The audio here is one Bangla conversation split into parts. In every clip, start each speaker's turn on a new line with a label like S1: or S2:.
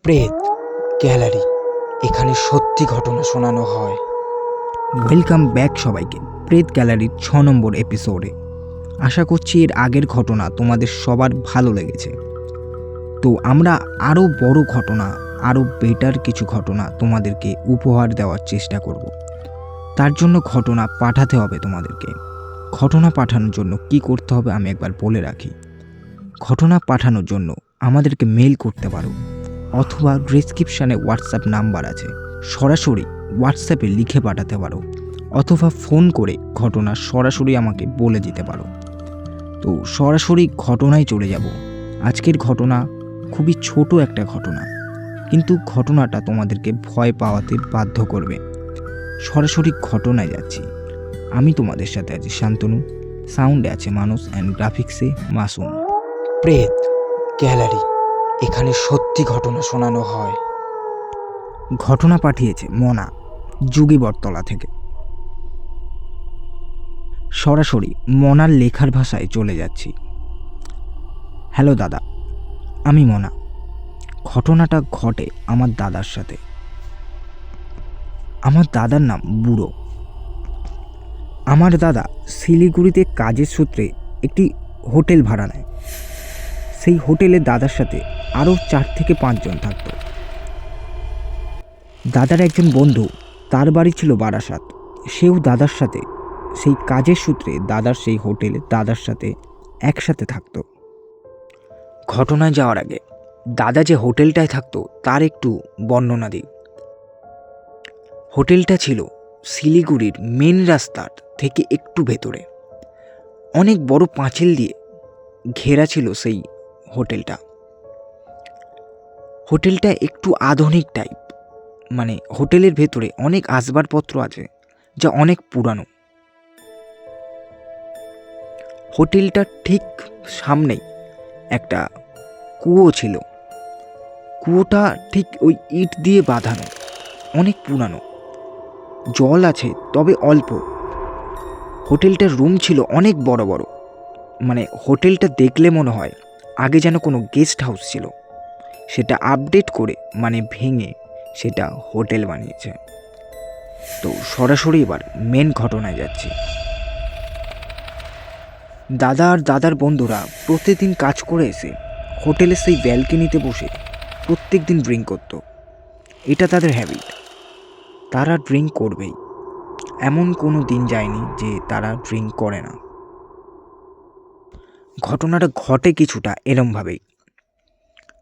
S1: প্রেত গ্যালারি, এখানে সত্যি ঘটনা শোনানো হয়।
S2: ওয়েলকাম ব্যাক সবাইকে প্রেত গ্যালারির 6 নম্বর এপিসোডে। আশা করছি এর আগের ঘটনা তোমাদের সবার ভালো লেগেছে। তো আমরা আরও বড় ঘটনা, আরও বেটার কিছু ঘটনা তোমাদেরকে উপহার দেওয়ার চেষ্টা করব। তার জন্য ঘটনা পাঠাতে হবে তোমাদেরকে। ঘটনা পাঠানোর জন্য কি করতে হবে আমি একবার বলে রাখি। ঘটনা পাঠানোর জন্য আমাদেরকে মেল করতে পারো, অথবা ডেসক্রিপশানে হোয়াটসঅ্যাপ নাম্বার আছে, সরাসরি হোয়াটসঅ্যাপে লিখে পাঠাতে পারো, অথবা ফোন করে ঘটনা সরাসরি আমাকে বলে দিতে পারো। তো সরাসরি ঘটনায় চলে যাব। আজকের ঘটনা খুবই ছোট একটা ঘটনা, কিন্তু ঘটনাটা তোমাদেরকে ভয় পাওয়াতে বাধ্য করবে। সরাসরি ঘটনায় যাচ্ছি। আমি তোমাদের সাথে আছি শান্তনু, সাউন্ডে আছে মানুষ অ্যান্ড গ্রাফিক্সে মাসুম।
S1: প্রেত গ্যালারি, এখানে সত্যি ঘটনা শোনানো হয়।
S2: ঘটনা পাঠিয়েছে মনা, যুগীবরতলা থেকে। সরাসরি মনার লেখার ভাষায় চলে যাচ্ছি। হ্যালো দাদা, আমি মনা। ঘটনাটা ঘটে আমার দাদার সাথে। আমার দাদার নাম বুড়ো। আমার দাদা শিলিগুড়িতে কাজের সূত্রে একটি হোটেল ভাড়া নেয়। সেই হোটেলে দাদার সাথে আরও 4 থেকে 5 জন থাকত। দাদার একজন বন্ধু, তার বাড়ি ছিল বারাসাত, সেও দাদার সাথে সেই কাজের সূত্রে দাদার সেই হোটেলে দাদার সাথে একসাথে থাকতো। ঘটনায় যাওয়ার আগে দাদা যে হোটেলটায় থাকতো তার একটু বর্ণনা দিই। হোটেলটা ছিল শিলিগুড়ির মেন রাস্তার থেকে একটু ভেতরে। অনেক বড় পাঁচিল দিয়ে ঘেরা ছিল সেই হোটেলটা। হোটেলটা একটু আধুনিক টাইপ, মানে হোটেলের ভেতরে অনেক আসবাবপত্র আছে যা অনেক পুরানো। হোটেলটার ঠিক সামনেই একটা কুয়ো ছিল। কুয়োটা ঠিক ওই ইট দিয়ে বাঁধানো, অনেক পুরানো। জল আছে তবে অল্প। হোটেলটার রুম ছিল অনেক বড় বড়, মানে হোটেলটা দেখলে মনে হয় আগে যেন কোনো গেস্ট হাউস ছিল, সেটা আপডেট করে মানে ভেঙে সেটা হোটেল বানিয়েছে। তো সরাসরি এবার মেন ঘটনায় যাচ্ছি। দাদা আর দাদার বন্ধুরা প্রতিদিন কাজ করে এসে হোটেলের সেই ব্যালকনিতে বসে প্রত্যেক দিন ড্রিঙ্ক করত। এটা তাদের হ্যাবিট, তারা ড্রিঙ্ক করবেই। এমন কোনো দিন যায়নি যে তারা ড্রিঙ্ক করে না। ঘটনাটা ঘটে কিছুটা এরমভাবেই।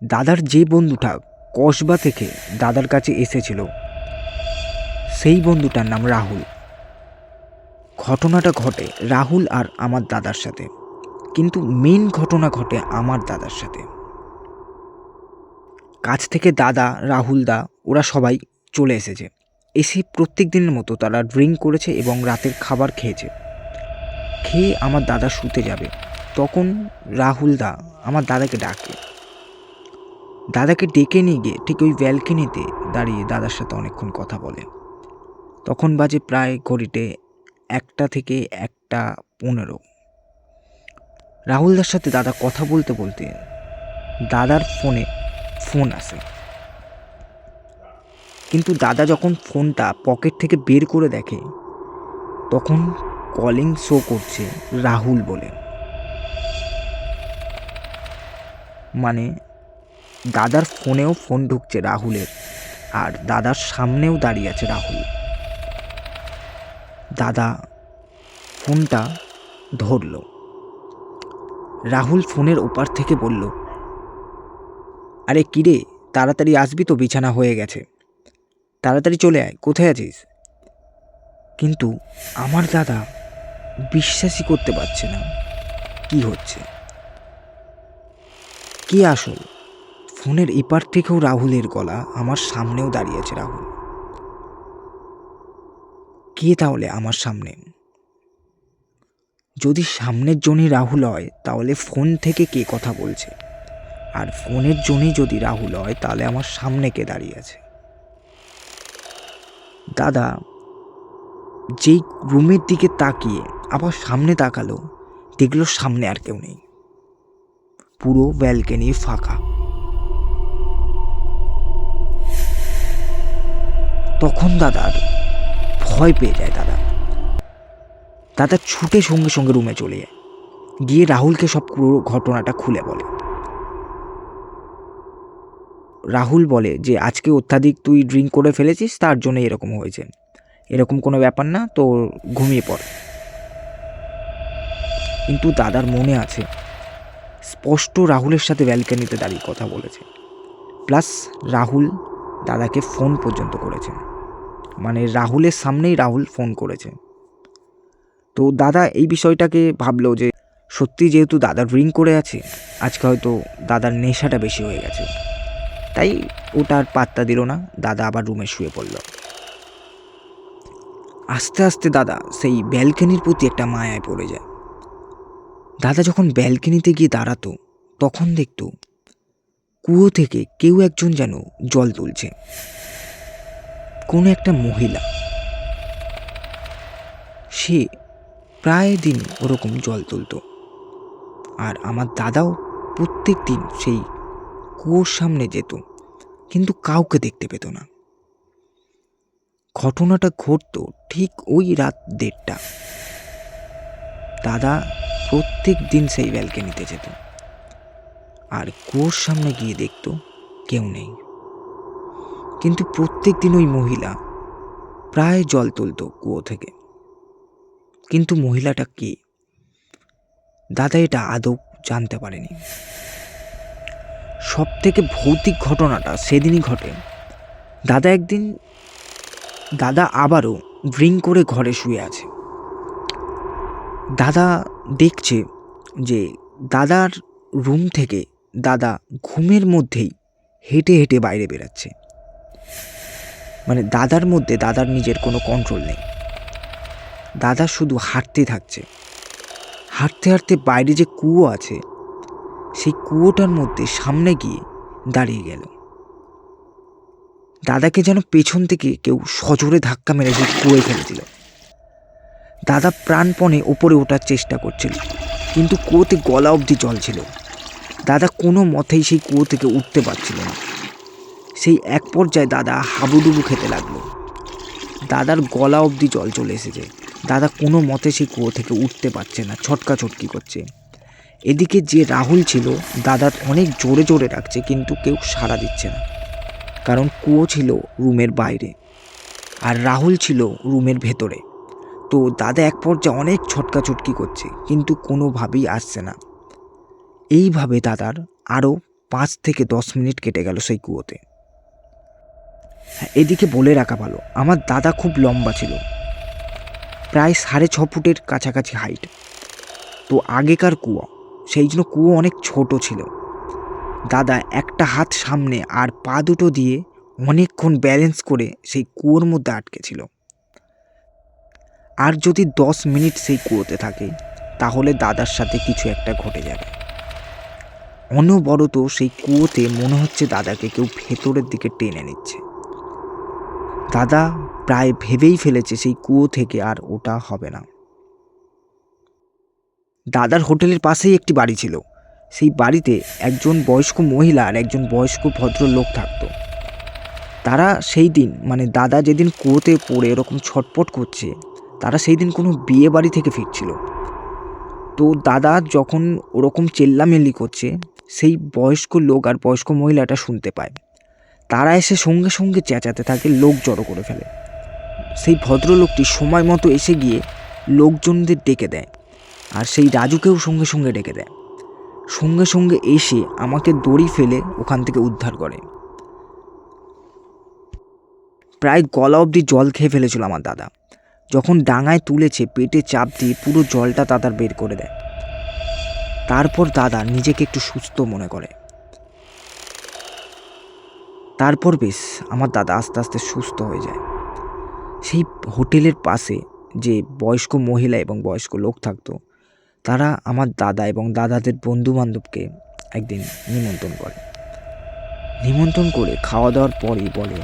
S2: দাদার যে বন্ধুটা কসবা থেকে দাদার কাছে এসেছিল, সেই বন্ধুটার নাম রাহুল। ঘটনাটা ঘটে রাহুল আর আমার দাদার সাথে, কিন্তু মেন ঘটনা ঘটে আমার দাদার সাথে। কাজ থেকে দাদা, রাহুল দা ওরা সবাই চলে এসেছে। এসে প্রত্যেক দিনের মতো তারা ড্রিঙ্ক করেছে এবং রাতের খাবার খেয়েছে। খেয়ে আমার দাদা শুতে যাবে, তখন রাহুল দা আমার দাদাকে ডাকে। দাদাকে ডেকে নিয়ে গিয়ে ঠিক ওই ব্যালকনিতে দাঁড়িয়ে দাদার সাথে অনেকক্ষণ কথা বলে। তখন বাজে প্রায় ঘড়িতে 1টা থেকে 1টা 15। রাহুলদার সাথে দাদা কথা বলতে বলতে দাদার ফোনে ফোন আসে। কিন্তু দাদা যখন ফোনটা পকেট থেকে বের করে দেখে, তখন কলিং শো করছে রাহুল বলে। মানে দাদার ফোনেও ফোন ঢুকছে রাহুলের, আর দাদার সামনেও দাঁড়িয়ে আছে রাহুল। দাদা ফোনটা ধরল। রাহুল ফোনের ওপার থেকে বলল, আরে কিরে, তাড়াতাড়ি আসবি তো, বিছানা হয়ে গেছে, তাড়াতাড়ি চলে আয়, কোথায় আছিস? কিন্তু আমার দাদা বিশ্বাসই করতে পারছে না কি হচ্ছে। কে আসল? ফোনের এপার থেকেও রাহুলের গলা, আমার সামনেও দাঁড়িয়েছে রাহুল। কে তাহলে আমার সামনে? যদি সামনের জনই রাহুল হয়, তাহলে ফোন থেকে কে কথা বলছে? আর ফোনের জনই যদি রাহুল হয়, তাহলে আমার সামনে কে দাঁড়িয়ে আছে? দাদা যেই রুমের দিকে তাকিয়ে আবার সামনে তাকালো, দেখলো সামনে আর কেউ নেই, পুরো ব্যালকনি ফাঁকা। তখন দাদার ভয় পেয়ে যায়। দাদা ছুটে সঙ্গে সঙ্গে রুমে চলে যায়, গিয়ে রাহুলকে সব পুরো ঘটনাটা খুলে বলে। রাহুল বলে যে আজকে অত্যাধিক তুই ড্রিঙ্ক করে ফেলেছিস, তার জন্য এরকম হয়েছে, এরকম কোনো ব্যাপার না, তো ঘুমিয়ে পড়। কিন্তু দাদার মনে আছে স্পষ্ট রাহুলের সাথে ব্যালকনিতে দাঁড়িয়ে কথা বলেছে, প্লাস রাহুল দাদাকে ফোন পর্যন্ত করেছে, মানে রাহুলের সামনেই রাহুল ফোন করেছে। তো দাদা এই বিষয়টাকে ভাবলো যে সত্যি যেহেতু দাদা ড্রিঙ্ক করে আছে, আজকে হয়তো দাদার নেশাটা বেশি হয়ে গেছে, তাই ওটা আর পাত্তা দিল না। দাদা আবার রুমে শুয়ে পড়ল। আস্তে আস্তে দাদা সেই ব্যালকনির প্রতি একটা মায়ায় পড়ে যায়। দাদা যখন ব্যালকনিতে গিয়ে দাঁড়াতো, তখন দেখতো কুয়ো থেকে কেউ একজন যেন জল তুলছে, কোনো একটা মহিলা। সে প্রায় দিন ওরকম জল তুলতো, আর আমার দাদাও প্রত্যেক দিন সেই কুয়োর সামনে যেত, কিন্তু কাউকে দেখতে পেত না। ঘটনাটা ঘটতো ঠিক ওই রাত 1:30। দাদা প্রত্যেক দিন সেই ব্যালকনিতে যেত, আর কুয়োর সামনে গিয়ে দেখতো কেউ নেই, কিন্তু প্রত্যেক দিন ওই মহিলা প্রায় জল তুলতো কুয়ো থেকে। কিন্তু মহিলাটা কে, দাদা এটা আদৌ জানতে পারেনি। সব থেকে ভৌতিক ঘটনাটা সেদিনই ঘটে। দাদা আবারও ড্রিঙ্ক করে ঘরে শুয়ে আছে। দাদা দেখছে যে দাদার রুম থেকে দাদা ঘুমের মধ্যেই হেঁটে হেঁটে বাইরে বেরাচ্ছে, মানে দাদার মধ্যে দাদার নিজের কোনো কন্ট্রোল নেই। দাদা শুধু হাঁটতে থাকছে, হাঁটতে হাঁটতে বাইরে যে কুয়ো আছে সেই কুয়োটার মধ্যে সামনে গিয়ে দাঁড়িয়ে গেল। দাদাকে যেন পেছন থেকে কেউ সজোরে ধাক্কা মেরে সেই কুয়োয় ফেলে দিল। দাদা প্রাণপণে ওপরে ওঠার চেষ্টা করছিল, কিন্তু কুয়োতে গলা অবধি জল ছিল। দাদা কোনো মতেই সেই কুয়ো থেকে উঠতে পারছিল না। সেই এক পর্যায়ে দাদা হাবুডুবু খেতে লাগলো। দাদার গলা অবধি জল চলে এসেছে। দাদা কোনো মতে সেই কুয়ো থেকে উঠতে পারছে না, ছটকাছটকি করছে। এদিকে যে রাহুল ছিল দাদার অনেক জোরে জোরে ডাকছে, কিন্তু কেউ সাড়া দিচ্ছে না, কারণ কুয়ো ছিল রুমের বাইরে আর রাহুল ছিল রুমের ভেতরে। তো দাদা এক পর্যায়ে অনেক ছটকাছটকি করছে, কিন্তু কোনোভাবেই আসছে না। এইভাবে দাদার আরও 5 থেকে 10 মিনিট কেটে গেল সেই কুয়োতে। এদিকে বলে রাখা ভালো, আমার দাদা খুব লম্বা ছিল, প্রায় 6.5 ফুটের কাছাকাছি হাইট। তো আগেকার কুয়ো, সেই জন্য কুয়ো অনেক ছোট ছিল। দাদা একটা হাত সামনে আর পা দুটো দিয়ে অনেকক্ষণ ব্যালেন্স করে সেই কুয়োর মধ্যে আটকে ছিল। আর যদি 10 মিনিট সেই কুয়োতে থাকে, তাহলে দাদার সাথে কিছু একটা ঘটে যাবে। অনবরত সেই কুয়োতে মনে হচ্ছে দাদাকে কেউ ভেতরের দিকে টেনে নিচ্ছে। দাদা প্রায় ভেবেই ফেলেছে সেই কুয়ো থেকে আর ওটা হবে না। দাদার হোটেলের পাশেই একটি বাড়ি ছিল। সেই বাড়িতে একজন বয়স্ক মহিলা আর একজন বয়স্ক ভদ্রলোক থাকতো। তারা সেই দিন, মানে দাদা যেদিন কুয়োতে পড়ে এরকম ছটপট করছে, তারা সেই দিন কোনো বিয়ে বাড়ি থেকে ফিরছিল। তো দাদা যখন ওরকম চেল্লামেল্লি করছে, সেই বয়স্ক লোক আর বয়স্ক মহিলাটা শুনতে পায়। তারা এসে সঙ্গে সঙ্গে চেঁচাতে থাকে, লোক জড়ো করে ফেলে। সেই ভদ্রলোকটি সময় মতো এসে গিয়ে লোকজনদের ডেকে দেয়, আর সেই রাজুকেও সঙ্গে সঙ্গে ডেকে দেয়। সঙ্গে সঙ্গে এসে আমাকে দড়ি ফেলে ওখান থেকে উদ্ধার করে। প্রায় গলা অবধি জল খেয়ে ফেলেছিল আমার দাদা। যখন ডাঙায় তুলেছে, পেটে চাপ দিয়ে পুরো জলটা দাদার বের করে দেয়। তারপর দাদা নিজেকে একটু সুস্থ মনে করে। তারপর বেশ আমার দাদা আস্তে আস্তে সুস্থ হয়ে যায়। সেই হোটেলের পাশে যে বয়স্ক মহিলা এবং বয়স্ক লোক থাকতো, তারা আমার দাদা এবং দাদাদের বন্ধুবান্ধবকে একদিন নিমন্ত্রণ করে খাওয়া দাওয়ার পরেই বলে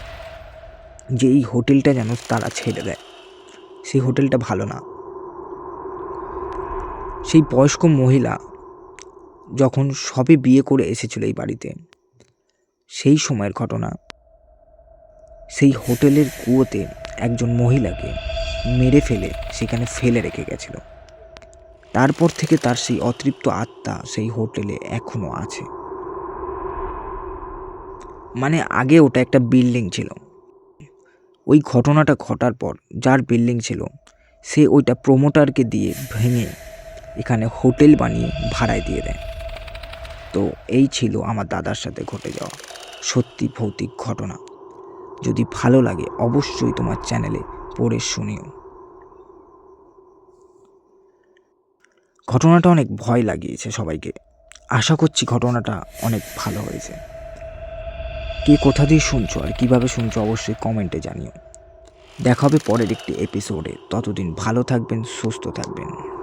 S2: যে এই হোটেলটা যেন তারা ছেড়ে দেয়, সেই হোটেলটা ভালো না। সেই বয়স্ক মহিলা যখন সবে বিয়ে করে এসেছিল এই বাড়িতে, সেই সময়ের ঘটনা। সেই হোটেলের কুয়োতে একজন মহিলাকে মেরে ফেলে সেখানে ফেলে রেখে গেছিল। তারপর থেকে তার সেই অতৃপ্ত আত্মা সেই হোটেলে এখনো আছে। মানে আগে ওটা একটা বিল্ডিং ছিল। ওই ঘটনাটা ঘটার পর যার বিল্ডিং ছিল সে ওইটা প্রমোটারকে দিয়ে ভেঙে এখানে হোটেল বানিয়ে ভাড়ায় দিয়ে দেয়। তো এই ছিল আমার দাদার সাথে ঘটে যাওয়া সত্যি ভৌতিক ঘটনা। যদি ভালো লাগে অবশ্যই তোমার চ্যানেলে পড়ে শুনিও। ঘটনাটা অনেক ভয় লাগিয়েছে সবাইকে। আশা করছি ঘটনাটা অনেক ভালো হয়েছে। কে কোথা দিয়ে শুনছো আর কীভাবে শুনছো অবশ্যই কমেন্টে জানিও। দেখা হবে পরের একটি এপিসোডে। ততদিন ভালো থাকবেন, সুস্থ থাকবেন।